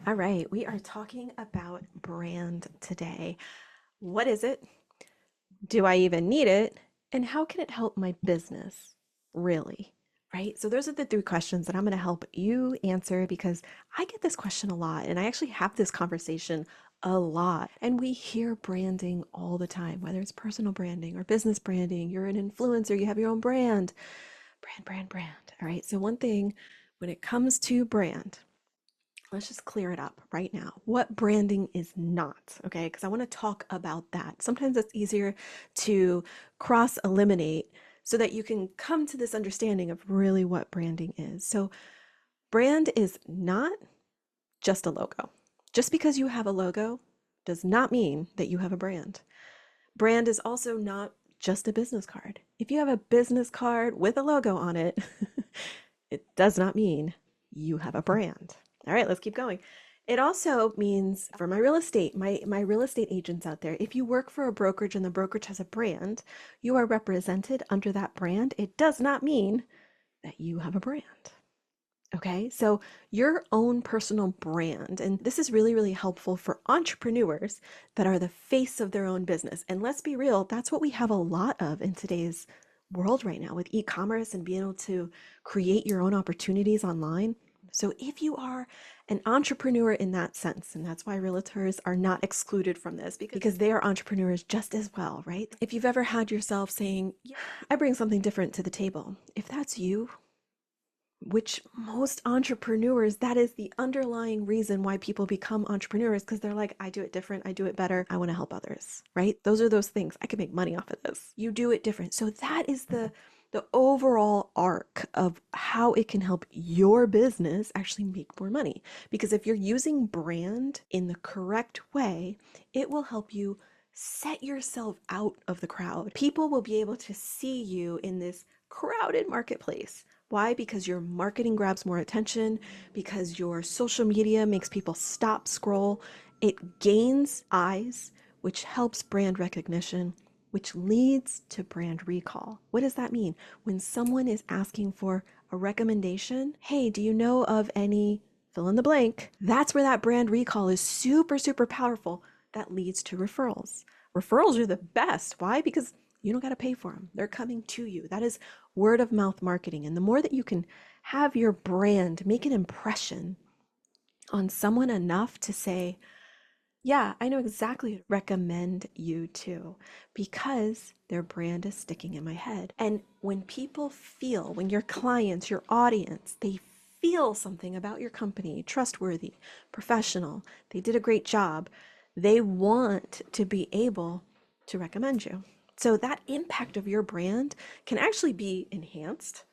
All right, we are talking about brand today. What is it? Do I even need it? And how can it help my business? Really? Right? So, those are the three questions that I'm going to help you answer because I get this question a lot and I actually have this conversation a lot. And we hear branding all the time, whether it's personal branding or business branding, you're an influencer, you have your own brand. Brand. All right. So, one thing when it comes to brand, let's just clear it up right now. What branding is not, okay? Because I want to talk about that. Sometimes it's easier to cross eliminate so that you can come to this understanding of really what branding is. So, brand is not just a logo. Just because you have a logo does not mean that you have a brand. Brand is also not just a business card. If you have a business card with a logo on it, it does not mean you have a brand. All right, let's keep going. It also means for my real estate, my real estate agents out there, if you work for a brokerage and the brokerage has a brand, you are represented under that brand. It does not mean that you have a brand. Okay, so your own personal brand, and this is really, really helpful for entrepreneurs that are the face of their own business. And let's be real, that's what we have a lot of in today's world right now with e-commerce and being able to create your own opportunities online. So if you are an entrepreneur in that sense, and that's why realtors are not excluded from this because they are entrepreneurs just as well, right? If you've ever had yourself saying, yeah, I bring something different to the table, if that's you, which most entrepreneurs, that is the underlying reason why people become entrepreneurs because they're like, I do it different, I do it better, I want to help others, right? Those are those things. I can make money off of this. You do it different. So that is the overall arc of how it can help your business actually make more money. Because if you're using brand in the correct way, it will help you set yourself out of the crowd. People will be able to see you in this crowded marketplace. Why? Because your marketing grabs more attention, because your social media makes people stop scroll. It gains eyes, which helps brand recognition, which leads to brand recall. What does that mean? When someone is asking for a recommendation, hey, do you know of any fill in the blank? That's where that brand recall is super, super powerful. That leads to referrals. Referrals are the best. Why? Because you don't got to pay for them. They're coming to you. That is word of mouth marketing. And the more that you can have your brand make an impression on someone enough to say, yeah, I know exactly who to recommend you to because their brand is sticking in my head. And when people feel, when your clients, your audience, they feel something about your company, trustworthy, professional, they did a great job, they want to be able to recommend you. So that impact of your brand can actually be enhanced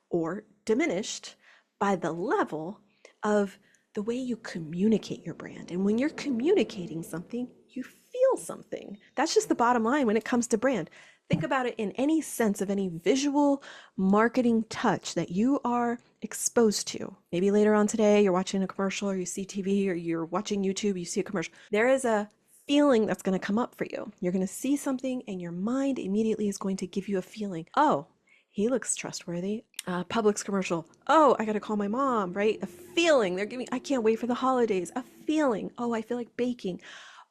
or diminished by the level of the way you communicate your brand. And when you're communicating something, you feel something. That's just the bottom line when it comes to brand. Think about it in any sense of any visual marketing touch that you are exposed to. Maybe later on today, you're watching a commercial or you see TV or you're watching YouTube, you see a commercial. There is a feeling that's going to come up for you. You're going to see something and your mind immediately is going to give you a feeling. Oh, he looks trustworthy. Publix commercial. Oh, I got to call my mom, right? A feeling. They're giving, I can't wait for the holidays. A feeling. Oh, I feel like baking.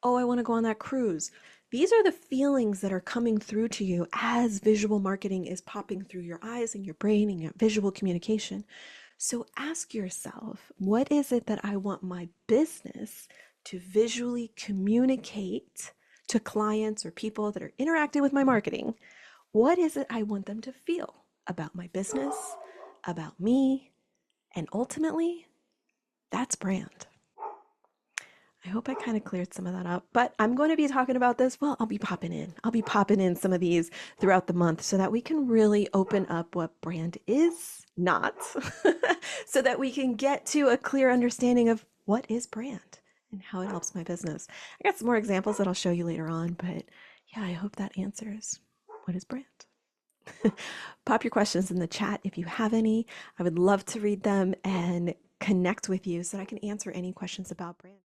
Oh, I want to go on that cruise. These are the feelings that are coming through to you as visual marketing is popping through your eyes and your brain and your visual communication. So ask yourself, what is it that I want my business to visually communicate to clients or people that are interacting with my marketing? What is it I want them to feel about my business, about me, and ultimately, that's brand. I hope I kind of cleared some of that up, but I'm going to be talking about this. Well, I'll be popping in. I'll be popping in some of these throughout the month so that we can really open up what brand is not, so that we can get to a clear understanding of what is brand and how it helps my business. I got some more examples that I'll show you later on, but yeah, I hope that answers what is brand. Pop your questions in the chat if you have any. I would love to read them and connect with you so that I can answer any questions about brand.